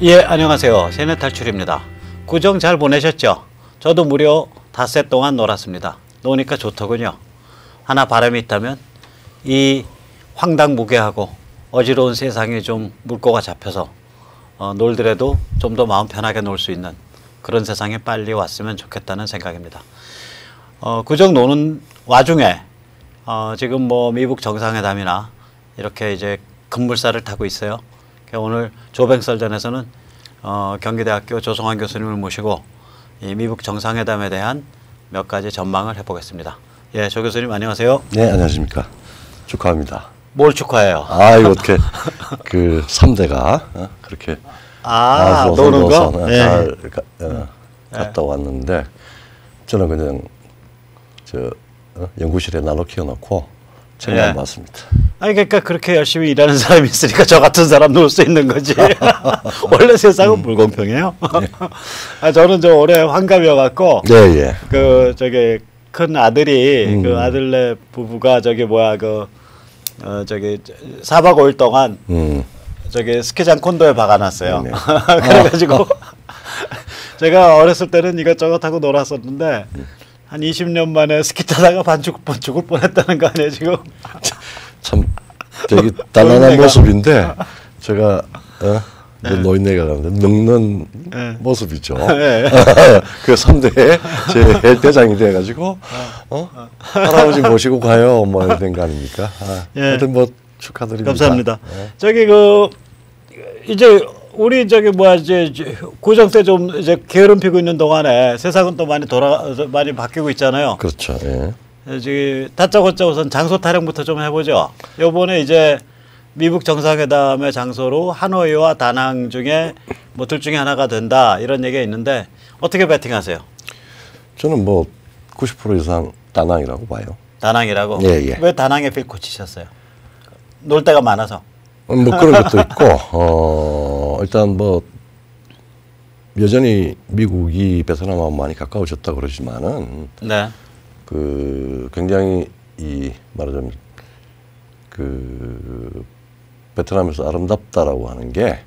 예, 안녕하세요. 세뇌 탈출입니다. 구정 잘 보내셨죠? 저도 무려 닷새 동안 놀았습니다. 노니까 좋더군요. 하나 바람이 있다면 이 황당무계하고 어지러운 세상에 좀 물꼬가 잡혀서 놀더라도 좀 더 마음 편하게 놀 수 있는 그런 세상에 빨리 왔으면 좋겠다는 생각입니다. 구정 노는 와중에 지금 뭐 미북 정상회담이나 이렇게 이제 급물살을 타고 있어요. 오늘 조뱅설전에서는 경기대학교 조성환 교수님을 모시고 이 미북 정상회담에 대한 몇 가지 전망을 해보겠습니다. 예, 조 교수님 안녕하세요. 네, 안녕하십니까. 축하합니다. 뭘 축하해요? 이거 어떻게 그 3대가 그렇게 노는 거? 잘 갔다 왔는데 저는 그냥 연구실에 나눠 키워놓고 책만 봤습니다. 아니 그러니까 그렇게 열심히 일하는 사람이 있으니까 저 같은 사람 놀 수 있는 거지. 원래 세상은 불공평해요. 저는 저 올해 환갑이어갖고 그 저기 큰 아들이 그 아들네 부부가 저기 뭐야 저기 4박 5일 동안 저기 스키장 콘도에 박아놨어요. 그래가지고 제가 어렸을 때는 이것저것 하고 놀았었는데 한 20년 만에 스키 타다가 반 죽을 뻔했다는 거 아니에요 지금? 참 되게 단단한 모습인데 제가 노인네가 가는데 늙는 모습이죠. 그 3대에 제 대장이 돼가지고 할아버지 모시고 가요 뭐 이런 된 거 아닙니까? 하여튼 뭐 축하드립니다. 감사합니다. 저기 이제 우리 저기 뭐야 이제 구정 때 좀 이제 게으름 피고 있는 동안에 세상은 또 많이 바뀌고 있잖아요. 그렇죠. 예. 저기 다짜고짜 우선 장소 타령부터 좀 해보죠. 요번에 이제 미북 정상회담의 장소로 하노이와 다낭 중에 뭐 둘 중에 하나가 된다 이런 얘기가 있는데 어떻게 배팅하세요? 저는 뭐 90% 이상 다낭이라고 봐요. 다낭이라고? 예. 왜 다낭에 필 꽂히셨어요? 놀 데가 많아서? 뭐 그런 것도 있고 일단 뭐 여전히 미국이 베트남하고 많이 가까워졌다 그러지만은 그 굉장히 말하자면 그 베트남에서 아름답다라고 하는 게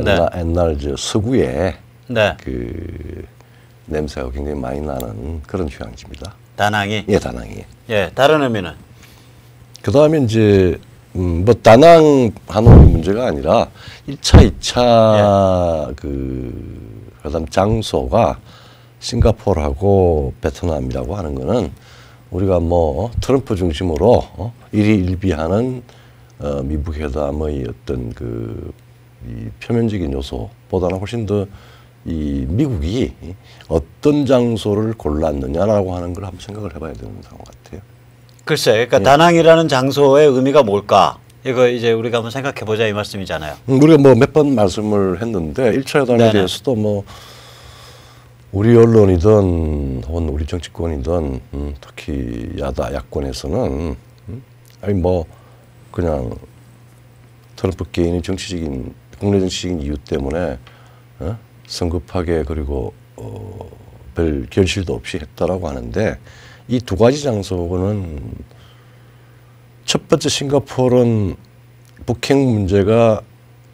옛날 저 서구의 그 냄새가 굉장히 많이 나는 그런 휴양지입니다. 다낭이? 예, 다낭이. 예, 다른 의미는? 그 다음에 이제 뭐 다낭 하노이 문제가 아니라 1차, 2차 그 회담 장소가 싱가포르하고 베트남이라고 하는 거는 우리가 뭐 트럼프 중심으로 일희일비하는 미북 회담의 어떤 이 표면적인 요소보다는 훨씬 더 이 미국이 어떤 장소를 골랐느냐라고 하는 걸 한번 생각을 해봐야 되는 상황 같아요. 글쎄, 그러니까 다낭이라는 장소의 의미가 뭘까? 이거 이제 우리가 한번 생각해 보자 이 말씀이잖아요. 우리가 뭐 몇 번 말씀을 했는데 1차 회담에 대해서도 뭐 우리 언론이든 혹은 우리 정치권이든 특히 야권에서는 아니 뭐 그냥 트럼프 개인의 국내 정치적인 이유 때문에 성급하게 그리고 별 결실도 없이 했다라고 하는데 이 두 가지 장소는 첫 번째 싱가포르는 북핵 문제가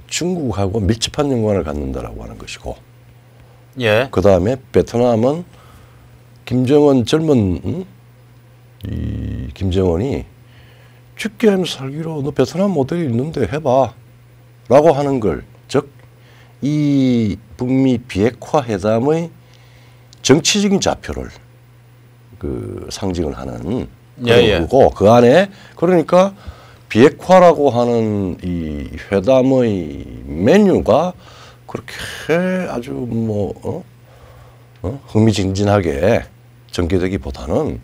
중국하고 밀접한 연관을 갖는다라고 하는 것이고 그 다음에 베트남은 김정은 젊은 이 김정은이 죽게 하면서 살기로 너 베트남 모델이 있는데 해봐 라고 하는 걸 즉 이 북미 비핵화 회담의 정치적인 좌표를 그 상징을 하는 그런 거고 그 안에 그러니까 비핵화라고 하는 이 회담의 메뉴가 그렇게 아주 뭐 흥미진진하게 전개되기보다는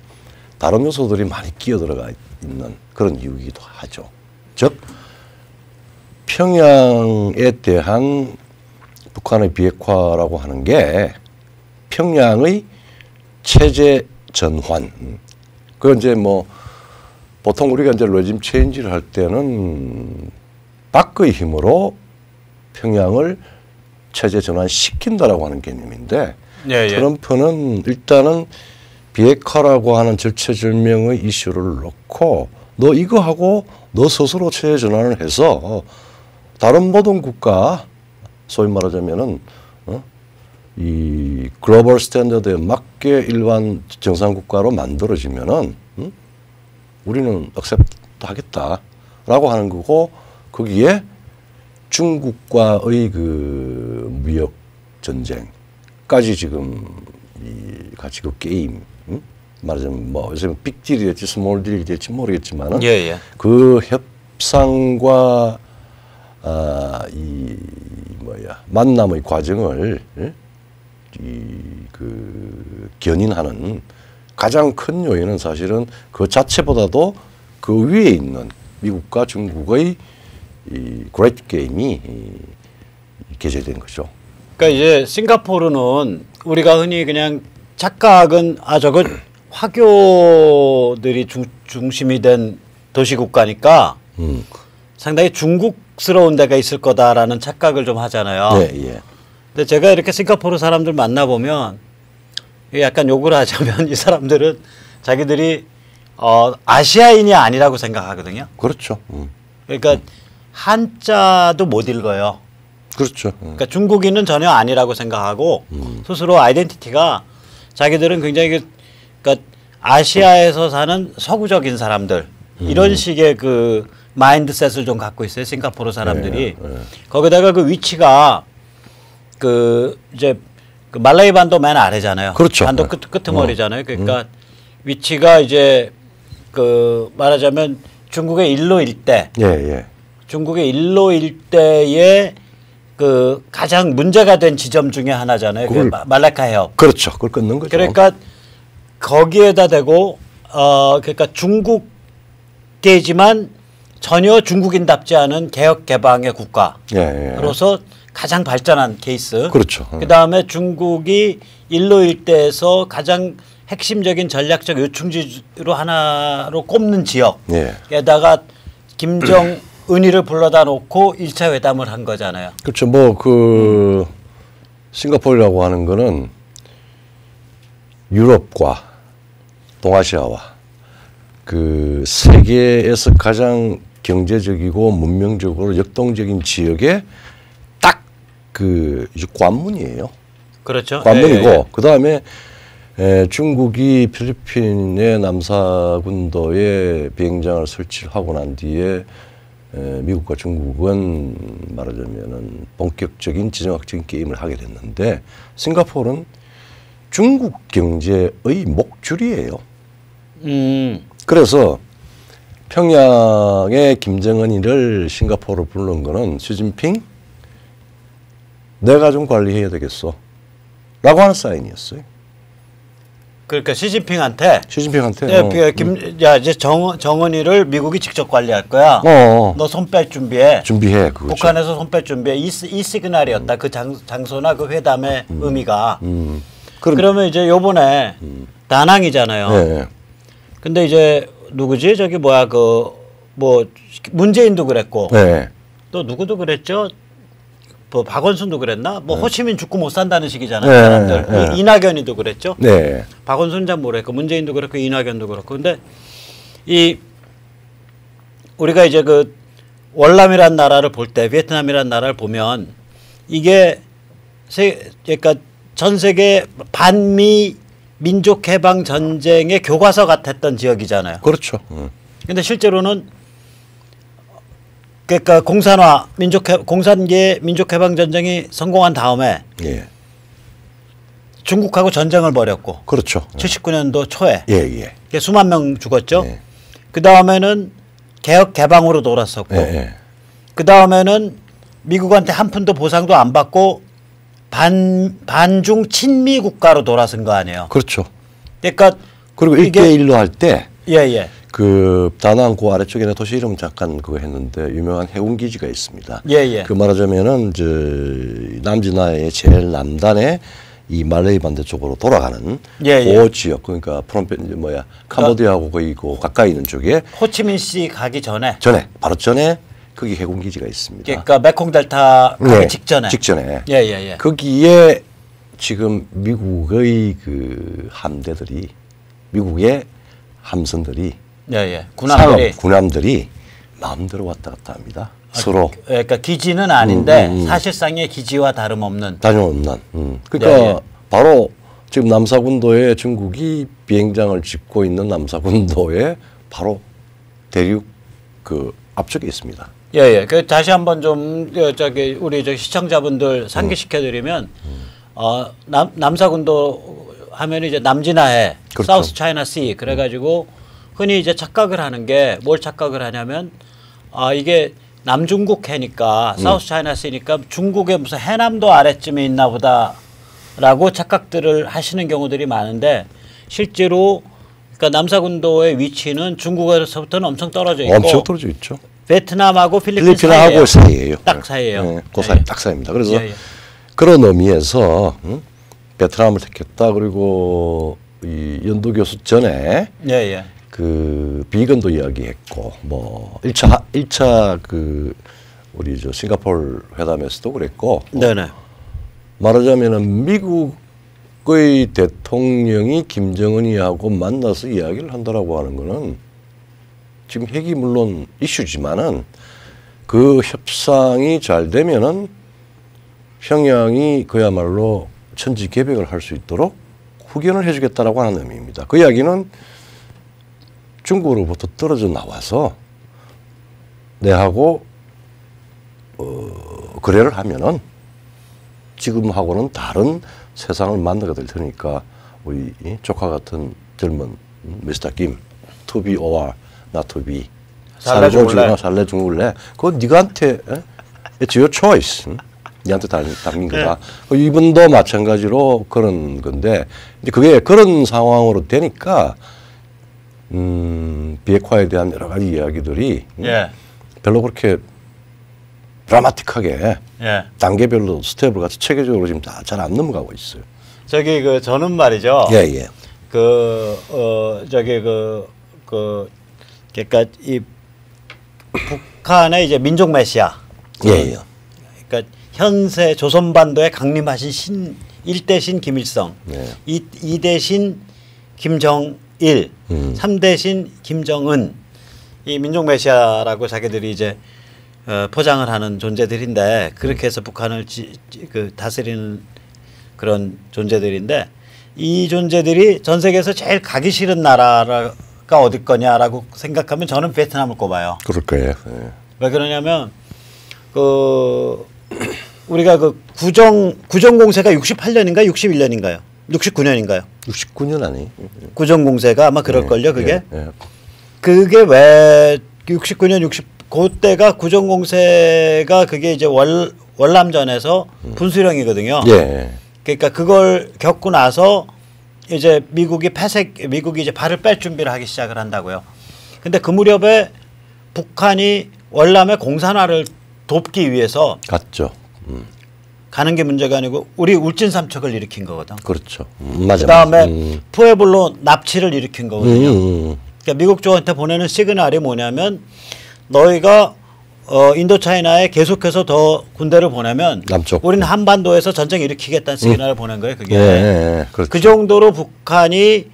다른 요소들이 많이 끼어들어가 있는 그런 이유이기도 하죠. 즉 평양에 대한 북한의 비핵화라고 하는 게 평양의 체제 전환. 그건 이제 뭐 보통 우리가 이제 레짐 체인지를 할 때는 박의 힘으로 평양을 체제 전환시킨다라고 하는 개념인데 트럼프는 일단은 비핵화라고 하는 절체절명의 이슈를 놓고 너 이거 하고 너 스스로 체제 전환을 해서 다른 모든 국가 소위 말하자면은 이 글로벌 스탠더드에 맞게 일반 정상 국가로 만들어지면은 우리는 액셉트 하겠다라고 하는 거고 거기에 중국과의 그 무역 전쟁까지 지금 이 같이 그 게임 말하자면 뭐 요새 빅딜이 될지 스몰 딜이 될지 모르겠지만은 그 협상과 이 뭐야 만남의 과정을 이 그 견인하는 가장 큰 요인은 사실은 그 자체보다도 그 위에 있는 미국과 중국의 이 그레이트 게임이 개최된 거죠. 그러니까 이제 싱가포르는 우리가 흔히 그냥 착각은 저거 화교들이 중심이 된 도시국가니까 상당히 중국스러운 데가 있을 거다라는 착각을 좀 하잖아요. 예. 근데 제가 이렇게 싱가포르 사람들 만나보면 약간 욕을 하자면 이 사람들은 자기들이 아시아인이 아니라고 생각하거든요. 그렇죠. 그러니까 한자도 못 읽어요. 그렇죠. 그러니까 중국인은 전혀 아니라고 생각하고 스스로 아이덴티티가 자기들은 굉장히 그러니까 아시아에서 사는 서구적인 사람들 이런 식의 그 마인드셋을 좀 갖고 있어요. 싱가포르 사람들이. 거기다가 그 위치가 그 이제 그 말레이 반도 맨 아래잖아요. 그렇죠. 반도 끄트머리잖아요. 그러니까 위치가 이제 그 말하자면 중국의 일로 일대. 중국의 일로 일대에 그 가장 문제가 된 지점 중에 하나잖아요. 그 말레카 해협. 그렇죠. 그걸 끊는 거죠. 그러니까 거기에다 대고 그러니까 중국계지만 전혀 중국인답지 않은 개혁 개방의 국가로서 가장 발전한 케이스. 그렇죠. 그다음에 중국이 일로 일대에서 가장 핵심적인 전략적 요충지로 하나로 꼽는 지역에다가 김정은이를 불러다 놓고 1차 회담을 한 거잖아요. 그렇죠. 뭐 그 싱가포르라고 하는 거는 유럽과 동아시아와 그 세계에서 가장 경제적이고 문명적으로 역동적인 지역에 딱 그 관문이에요. 그렇죠. 관문이고 그 다음에 중국이 필리핀의 남사군도에 비행장을 설치하고 난 뒤에 미국과 중국은 말하자면은 본격적인 지정학적인 게임을 하게 됐는데 싱가포르는 중국 경제의 목줄이에요. 그래서 평양의 김정은이를 싱가포르 부른 거는 시진핑 내가 좀 관리해야 되겠어 라고 하는 사인이었어요. 그러니까 시진핑한테 이제 정은이를 미국이 직접 관리할 거야. 너 손 뺄 준비해. 그거죠. 북한에서 손 뺄 준비해. 이 시그널이었다. 그 장소나 그 회담의 의미가. 그러면 이제 요번에 다낭이잖아요. 근데 이제 누구지? 저기 뭐야 그 뭐 문재인도 그랬고 또 누구도 그랬죠? 뭐 박원순도 그랬나? 뭐 호치민 죽고 못 산다는 식이잖아요. 사람들. 이낙연이도 그랬죠. 박원순 잘 모르겠고 문재인도 그렇고 이낙연도 그렇고. 근데 이 우리가 이제 그 월남이란 나라를 볼 때 베트남이란 나라를 보면 이게 그러니까 전 세계 반미 민족 해방 전쟁의 교과서 같았던 지역이잖아요. 그렇죠. 근데 실제로는 그러니까 공산계 민족해방 전쟁이 성공한 다음에 중국하고 전쟁을 벌였고, 그렇죠. 79년도 초에 수만 명 죽었죠. 그 다음에는 개혁 개방으로 돌았었고, 그 다음에는 미국한테 한 푼도 보상도 안 받고 반중 친미 국가로 돌아선 거 아니에요. 그렇죠. 그러니까 그리고 1대1로 할 때 그 다낭 그 아래쪽에는 도시 이름 잠깐 그거 했는데 유명한 해군 기지가 있습니다. 그 말하자면은 저 남진아의 제일 남단에 이 말레이 반도 쪽으로 돌아가는 그 지역 그러니까 프롬펜 뭐야 캄보디아하고 거의 그 가까이 있는 쪽에 호치민시 가기 전에 바로 전에 거기 해군 기지가 있습니다. 그러니까 메콩 델타 가기 직전에 거기에 지금 미국의 그 함대들이 미국의 함선들이 군함들이 군함들이 마음대로 왔다 갔다 합니다. 서로. 그러니까 기지는 아닌데 사실상의 기지와 다름없는. 그러니까 예, 예. 바로 지금 남사군도에 중국이 비행장을 짓고 있는 남사군도에 바로 대륙 그 앞쪽에 있습니다. 예예. 그 다시 한번 좀 저기 우리 저 시청자분들 상기시켜드리면 남사군도 하면 이제 남진해해, 그렇죠. 사우스 차이나 씨 그래가지고 흔히 이제 착각을 하는 게 뭘 착각을 하냐면 이게 남중국 해니까 사우스 차이나 씨니까 중국의 무슨 해남도 아래쯤에 있나 보다라고 착각들을 하시는 경우들이 많은데 실제로 그러니까 남사군도의 위치는 중국에서부터는 엄청 떨어져 있고 엄청 떨어져 있죠. 베트남하고 필리핀하고 사이예요. 딱 사이예요. 네, 그 사이, 딱 사이입니다. 그래서 그런 의미에서 베트남을 택했다. 그리고 이 연도 교수 전에 그 비건도 이야기했고 뭐 1차 그 우리 저 싱가포르 회담에서도 그랬고 말하자면은 미국의 대통령이 김정은이하고 만나서 이야기를 한다라고 하는 거는 지금 핵이 물론 이슈지만은 그 협상이 잘 되면은 평양이 그야말로 천지개벽을 할 수 있도록 후견을 해주겠다라고 하는 의미입니다. 그 이야기는 중국으로부터 떨어져 나와서 내하고 거래를 하면은 지금하고는 다른 세상을 만나게 될 테니까 우리 조카 같은 젊은 미스터 김, to be or not to be, 살래 죽을래? 그건 네가한테 it's your choice. 니한테 담긴 거다. 이분도 마찬가지로 그런 건데 이제 그게 그런 상황으로 되니까 비핵화에 대한 여러 가지 이야기들이 별로 그렇게 드라마틱하게 단계별로 스텝을 같이 체계적으로 지금 다 잘 안 넘어가고 있어요. 저기 그 저는 말이죠. 그러니까 이 북한의 이제 민족 메시아. 그러니까 현세 조선반도에 강림하신 1대신 김일성, 2대신 김정일, 3대신 김정은, 이 민족 메시아라고 자기들이 이제 포장을 하는 존재들인데 그렇게 해서 북한을 다스리는 그런 존재들인데 이 존재들이 전 세계에서 제일 가기 싫은 나라가 어디 거냐라고 생각하면 저는 베트남을 꼽아요. 그럴 거예요. 왜 그러냐면 우리가 그 구정공세가 68년인가 61년인가요? 69년인가요? 69년 아니? 구정공세가 아마 그럴걸요, 그게? 그게 왜 69년, 그때가 구정공세가 그게 이제 월남전에서 분수령이거든요. 그러니까 그걸 겪고 나서 이제 미국이 이제 발을 뺄 준비를 하기 시작을 한다고요. 근데 그 무렵에 북한이 월남의 공산화를 돕기 위해서 갔죠. 가는 게 문제가 아니고 우리 울진 삼척을 일으킨 거거든. 그렇죠. 맞아. 그다음에 푸에블로 납치를 일으킨 거거든요. 그러니까 미국 쪽한테 보내는 시그널이 뭐냐면 너희가 인도차이나에 계속해서 더 군대를 보내면 우리는 한반도에서 전쟁 일으키겠다는 시그널을 보낸 거예요. 그게. 그렇죠. 그 정도로 북한이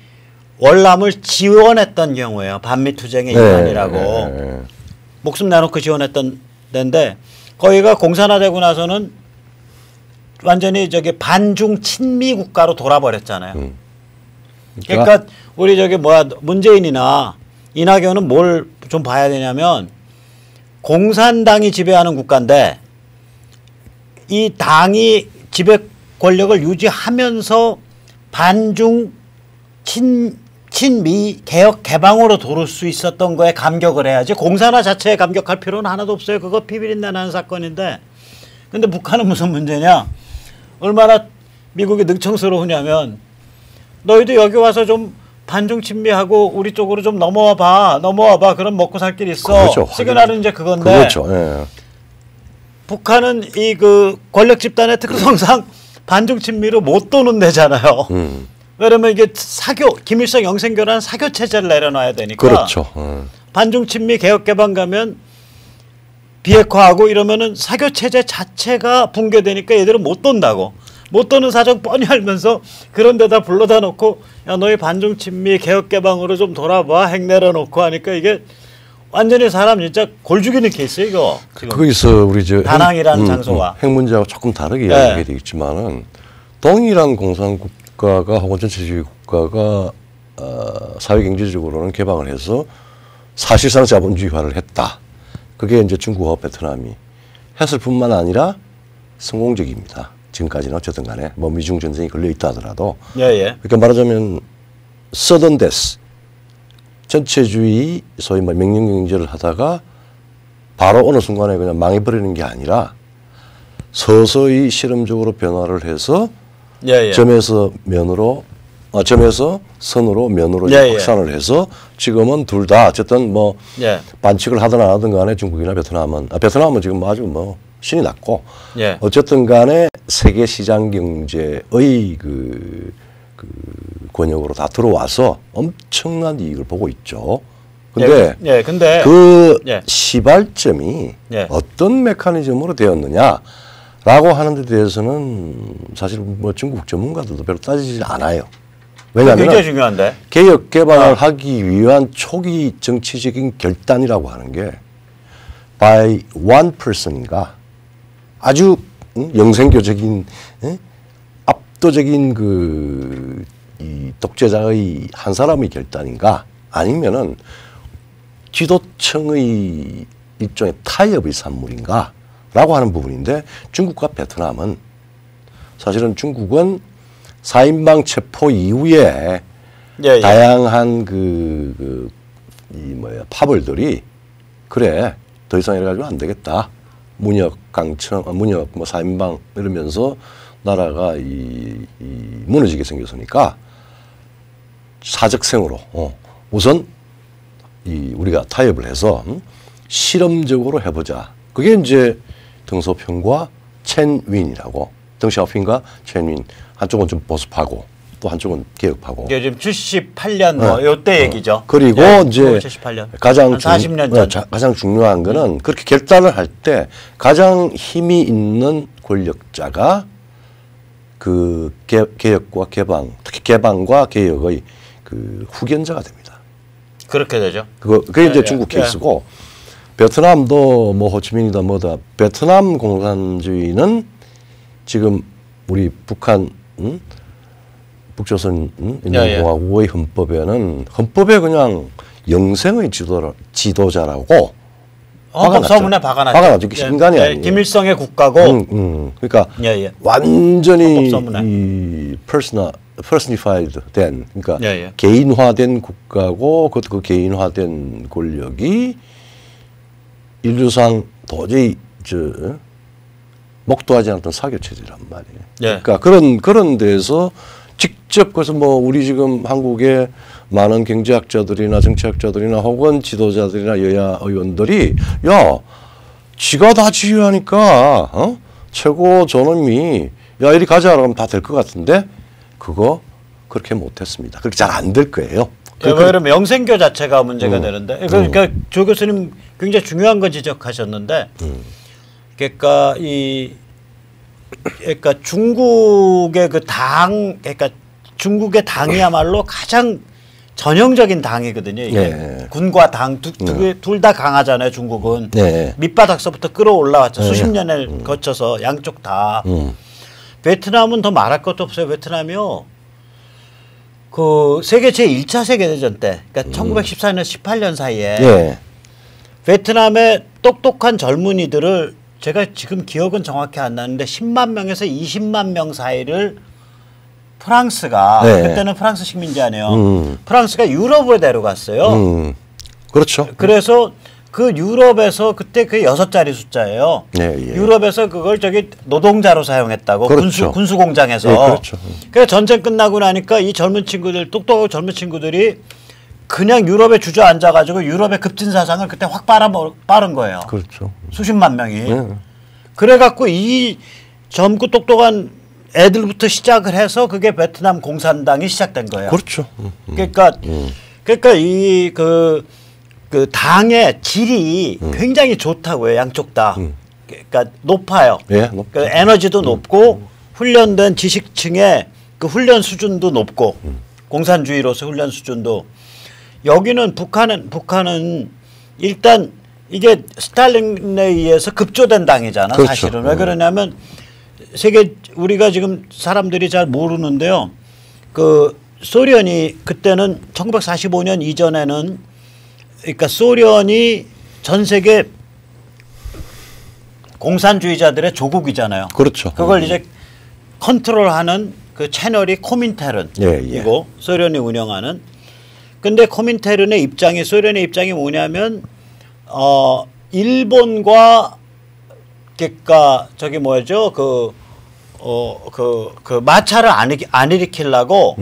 월남을 지원했던 경우예요. 반미투쟁의 일환이라고. 목숨 내놓고 지원했던 데인데 거기가 공산화되고 나서는 완전히 저기 반중 친미 국가로 돌아버렸잖아요. 그러니까 우리 저기 문재인이나 이낙연은 뭘 좀 봐야 되냐면 공산당이 지배하는 국가인데 이 당이 지배 권력을 유지하면서 반중 친미 개혁 개방으로 돌을 수 있었던 거에 감격을 해야지 공산화 자체에 감격할 필요는 하나도 없어요. 그거 피비린내 나는 사건인데 근데 북한은 무슨 문제냐 얼마나 미국이 능청스러우냐면 너희도 여기 와서 좀 반중 친미하고 우리 쪽으로 좀 넘어와 봐. 그럼 먹고 살 길 있어. 시그널은 이제 그건데 북한은 이 그 권력 집단의 특성상 반중 친미로 못 도는 데잖아요. 왜냐면 이게 김일성 영생교라는 사교 체제를 내려놔야 되니까. 반중 친미 개혁 개방 가면 비핵화하고 이러면은 사교 체제 자체가 붕괴되니까 얘들은 못 돈다고. 못 도는 사정 뻔히 알면서 그런 데다 불러다 놓고 야 너희 반중 친미 개혁 개방으로 좀 돌아봐 핵 내려놓고 하니까 이게 완전히 사람 진짜 골 죽이는 케이스 이거. 거기서 우리 저 다낭이라는 장소가 핵 문제하고 조금 다르게 이야기가 되겠지만은 동일한 공산국가가 혹은 전체주의 국가가 사회경제적으로는 개방을 해서 사실상 자본주의화를 했다. 그게 이제 중국과 베트남이 했을 뿐만 아니라 성공적입니다. 지금까지는 어쨌든 간에 뭐 미중 전쟁이 걸려 있다 하더라도. 그러니까 말하자면 서던 데스 전체주의 소위 뭐 명령경제를 하다가 바로 어느 순간에 그냥 망해버리는 게 아니라 서서히 실험적으로 변화를 해서 점에서 면으로 점에서 선으로 면으로 확산을 해서 지금은 둘 다 어쨌든 뭐 반칙을 하든 안 하든 간에 중국이나 베트남은 지금 아주 뭐 신이 났고 어쨌든 간에 세계 시장 경제의 그 권역으로 다 들어와서 엄청난 이익을 보고 있죠. 근데 그 시발점이 어떤 메커니즘으로 되었느냐라고 하는 데 대해서는 사실 뭐 중국 전문가들도 별로 따지지 않아요. 왜냐하면 굉장히 중요한데 개혁 개방을 하기 위한 초기 정치적인 결단이라고 하는 게 by one person인가 아주 영생교적인 압도적인 이 독재자의 한 사람의 결단인가 아니면은 지도층의 일종의 타협의 산물인가 라고 하는 부분인데 중국과 베트남은 사실은 중국은 4인방 체포 이후에 다양한 파벌들이 그래 더 이상 이래가지고 안 되겠다. 문혁 강청 문혁 뭐 4인방 이러면서 나라가 무너지게 생겼으니까 사적생으로 우선 우리가 타협을 해서 실험적으로 해보자. 그게 이제 덩샤오핑과 첸윈이라고 덩샤오핑과 첸윈 한쪽은 좀 보수파고 또 한쪽은 개혁파고. 이게 지금 78년 뭐 요때 얘기죠. 그리고 이제 78년. 가장 40년 전. 가장 중요한 거는 그렇게 결단을 할 때 가장 힘이 있는 권력자가 그 개혁과 개방, 특히 개방과 개혁의 그 후견자가 됩니다. 그렇게 되죠. 그게 이제 중국 케이스고 베트남도 뭐 호치민이다 뭐다 베트남 공산주의는 지금 우리 북한 북조선 인민공화국의 헌법에 그냥 영생의 지도자라고 헌법서문에 박아놨죠. 인간이 아니에요. 김일성의 국가고. 그러니까 완전히 이 personified 된 그러니까 개인화된 국가고 그 개인화된 권력이 인류상 도저히 목도하지 않던 사교 체제란 말이에요. 그러니까 그런 데서 직접 그래서 뭐 우리 지금 한국의 많은 경제학자들이나 정치학자들이나 혹은 지도자들이나 여야 의원들이 야, 지가 다 지휘하니까 최고 저놈이 야 이리 가자 그러면 다 될 것 같은데 그거 그렇게 못했습니다. 그렇게 잘 안 될 거예요. 그러면 영생교 자체가 문제가 되는데 그러니까 조 교수님 굉장히 중요한 거 지적하셨는데 그러니까 그러니까 중국의 그러니까 중국의 당이야말로 가장 전형적인 당이거든요. 이게 군과 당 둘 다 강하잖아요. 중국은 밑바닥서부터 끌어올라왔죠. 수십 년을 거쳐서 양쪽 다. 베트남은 더 말할 것도 없어요. 베트남이요. 그 세계 제1차 세계대전 때, 그러니까 1914년 18년 사이에 베트남의 똑똑한 젊은이들을 제가 지금 기억은 정확히 안 나는데 10만 명에서 20만 명 사이를 프랑스가 그때는 프랑스 식민지 아니에요. 프랑스가 유럽으로 데려갔어요. 그렇죠. 그래서 그 유럽에서 그때 그 6자리 숫자예요. 유럽에서 그걸 노동자로 사용했다고. 그렇죠. 군수 공장에서. 그렇죠. 그래서 전쟁 끝나고 나니까 이 젊은 친구들 똑똑하고 젊은 친구들이 그냥 유럽에 주저앉아가지고 유럽의 급진 사상을 그때 확 빨은 거예요. 그렇죠. 수십만 명이. 그래갖고 이 젊고 똑똑한 애들부터 시작을 해서 그게 베트남 공산당이 시작된 거예요. 그렇죠. 그러니까 이 그 당의 질이 굉장히 좋다고요. 양쪽 다. 그러니까 높아요. 그 에너지도 높고 훈련된 지식층의 그 훈련 수준도 높고 공산주의로서 훈련 수준도. 여기는 북한은 일단 이게 스탈린에 의해서 급조된 당이잖아. 그렇죠. 사실은. 왜 그러냐면 세계 우리가 지금 사람들이 잘 모르는데요. 그 소련이 그때는 1945년 이전에는 그러니까 소련이 전 세계 공산주의자들의 조국이잖아요. 그렇죠. 그걸 이제 컨트롤하는 그 채널이 코민테른이고 소련이 운영하는. 근데 코민테른의 입장이 소련의 입장이 뭐냐면 일본과 그러니까 저기 뭐죠 그 마찰을 안 일으키려고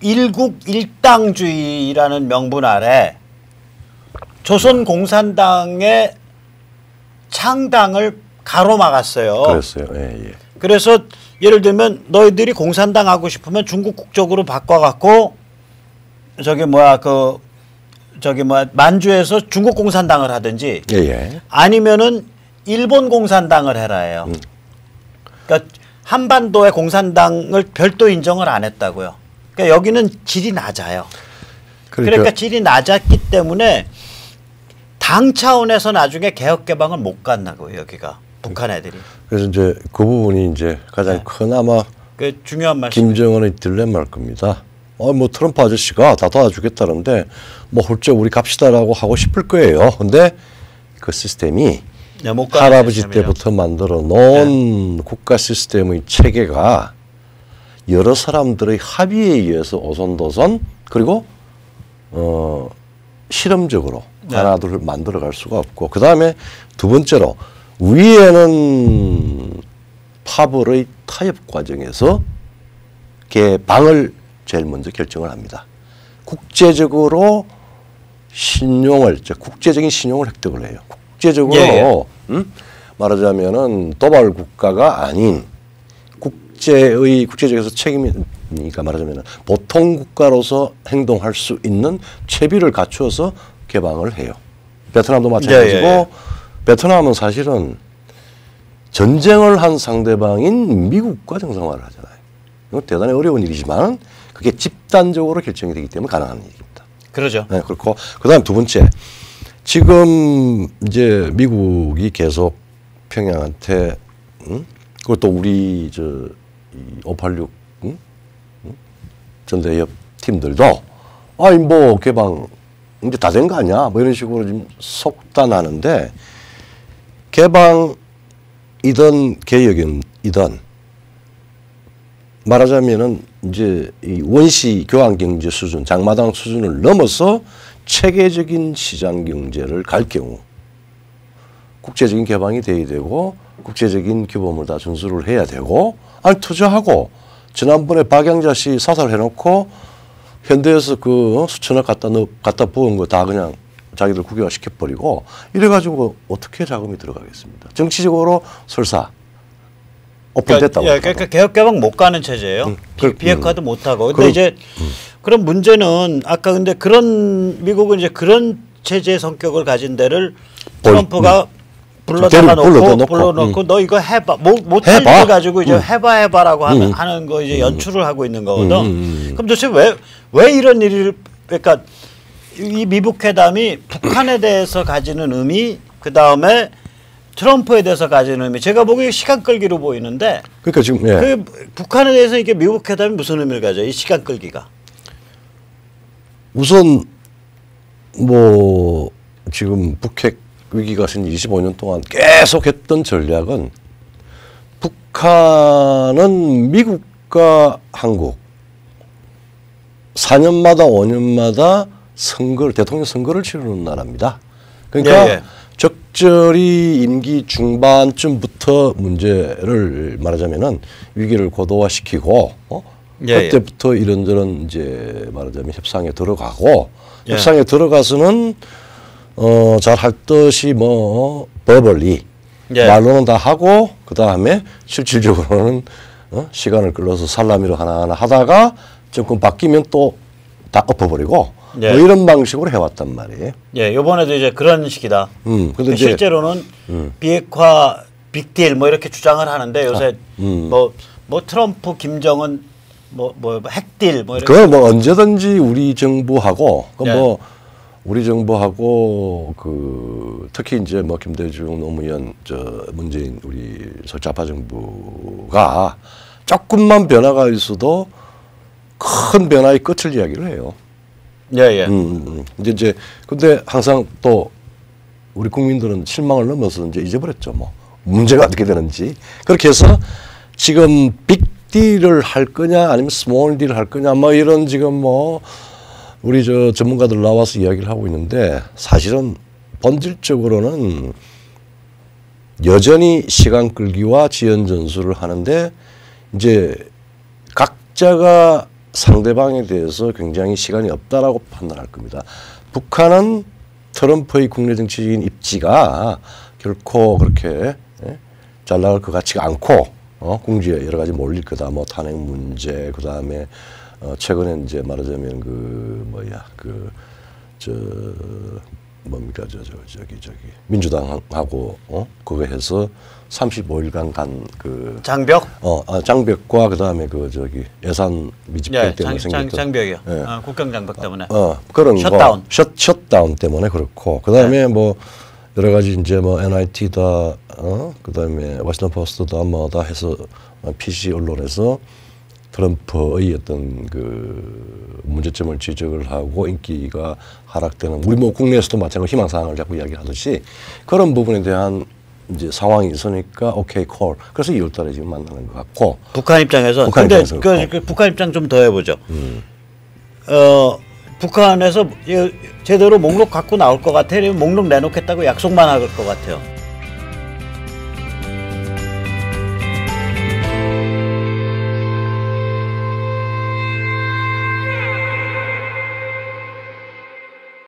일국 일당주의라는 명분 아래 조선 공산당의 창당을 가로막았어요. 그랬어요. 예, 예. 그래서 예를 들면 너희들이 공산당 하고 싶으면 중국 국적으로 바꿔갖고 저기 뭐야 그 저기 뭐야 만주에서 중국 공산당을 하든지 예, 예. 아니면은 일본 공산당을 해라 해요. 그러니까 한반도의 공산당을 별도 인정을 안 했다고요. 그러니까 여기는 질이 낮아요. 그러니까 질이 낮았기 때문에 당 차원에서 나중에 개혁 개방을 못 갔나고요. 여기가 북한 애들이. 그래서 이제 그 부분이 이제 가장 큰 아마 그 중요한 말씀. 김정은의 딜레마일 겁니다. 뭐 트럼프 아저씨가 다 도와주겠다는데 뭐 훌쩍 우리 갑시다라고 하고 싶을 거예요. 근데 그 시스템이 할아버지 시스템이죠. 때부터 만들어 놓은 국가 시스템의 체계가 여러 사람들의 합의에 의해서 오손도손 그리고 실험적으로 하나둘 만들어갈 수가 없고 그 다음에 두 번째로 위에는 파벌의 타협 과정에서 개방을 제일 먼저 결정을 합니다. 국제적으로 신용을 국제적인 신용을 획득을 해요. 국제적으로 말하자면은 도발 국가가 아닌 국제적에서 책임이니까 말하자면은 보통 국가로서 행동할 수 있는 채비를 갖추어서 개방을 해요. 베트남도 마찬가지고 베트남은 사실은 전쟁을 한 상대방인 미국과 정상화를 하잖아요. 이건 대단히 어려운 일이지만 그게 집단적으로 결정이 되기 때문에 가능한 일입니다. 그러죠. 네, 그렇고 그다음 두 번째 지금 이제 미국이 계속 평양한테 그것도 우리 저 586 전대협 팀들도 아니 뭐 개방 이제 다 된 거 아니야? 뭐 이런 식으로 지금 속단하는데 개방이든 개혁이든 말하자면은 이제 이 원시 교환 경제 수준, 장마당 수준을 넘어서 체계적인 시장 경제를 갈 경우 국제적인 개방이 돼야 되고 국제적인 규범을 다 준수를 해야 되고 아니 투자하고 지난번에 박양자 씨 사살해놓고 현대에서 그 수천억 갖다 부은 거 다 그냥 자기들 국유화 시켜버리고 이래가지고 어떻게 자금이 들어가겠습니까? 정치적으로 설사 오픈됐다고. 그러니까 개혁 개방 못 가는 체제예요. 비핵화도 못 하고. 근데 이제 그런 문제는 아까 근데 그런 미국은 이제 그런 체제의 성격을 가진 데를 트럼프가 불러다가 불러놓고 너 이거 해봐. 못할 때 가지고 이제 해봐라고 하는 거 이제 연출을 하고 있는 거거든. 그럼 도대체 왜 이런 일을 그러니까 이 미북 회담이 북한에 대해서 가지는 의미 그 다음에 트럼프에 대해서 가지는 의미 제가 보기에 시간 끌기로 보이는데 그러니까 지금 그 북한에 대해서 이게 미북 회담이 무슨 의미를 가져요? 이 시간 끌기가 우선 뭐 지금 북핵 위기가 신 25년 동안 계속했던 전략은 북한은 미국과 한국 4년마다 5년마다 대통령 선거를 치르는 나라입니다. 그러니까 적절히 임기 중반쯤부터 문제를 말하자면은 위기를 고도화시키고 그때부터 이런저런 이제 말하자면 협상에 들어가고 협상에 들어가서는 잘 할 듯이 뭐 버벌리 말로는 다 하고 그 다음에 실질적으로는 시간을 끌어서 살라미로 하나하나 하다가 정권 바뀌면 또 다 엎어버리고 뭐 이런 방식으로 해왔단 말이에요. 이번에도 이제 그런 식이다. 근데 실제로는 비핵화 빅딜 뭐 이렇게 주장을 하는데 요새 뭐 트럼프, 김정은 뭐 핵딜 뭐 이렇게. 그건 뭐 언제든지 우리 정부하고 뭐 우리 정부하고 특히 이제 뭐 김대중 노무현 문재인 우리 좌파 정부가 조금만 변화가 있어도 큰 변화의 끝을 이야기를 해요. 예. 이제 근데 항상 또 우리 국민들은 실망을 넘어서 이제 잊어버렸죠. 뭐 문제가 어떻게 되는지. 그렇게 해서 지금 빅딜을 할 거냐 아니면 스몰 딜을 할 거냐 뭐 이런 지금 뭐 우리 전문가들 나와서 이야기를 하고 있는데 사실은 본질적으로는 여전히 시간 끌기와 지연 전술을 하는데 이제 각자가 상대방에 대해서 굉장히 시간이 없다라고 판단할 겁니다. 북한은 트럼프의 국내 정치적인 입지가 결코 그렇게 잘 나갈 것 같지가 않고 궁지에 여러 가지 몰릴 거다. 뭐 탄핵 문제, 그 다음에 최근에 이제 말하자면 뭡니까 저기 민주당하고 그거 해서 35일간 간 장벽? 장벽과 그 다음에 예산 미집행 때문에 생겼던 장벽이요. 국경 장벽 때문에. 그런 셧다운. 셧다운 때문에 그렇고 그 다음에 뭐 여러 가지 이제 뭐 NIT다 그 다음에 워싱턴 포스트다 뭐다 해서 PC 언론에서 트럼프의 어떤 문제점을 지적을 하고 인기가 하락되는 우리 뭐 국내에서도 마찬가지로 희망사항을 자꾸 이야기하듯이 그런 부분에 대한 이제 상황이 있으니까 오케이 콜. 그래서 2월달에 지금 만나는 것 같고. 북한 입장에서. 근데 북한 입장 좀 더 해보죠. 북한에서 제대로 목록 갖고 나올 것 같아요? 아니면 목록 내놓겠다고 약속만 할 것 같아요?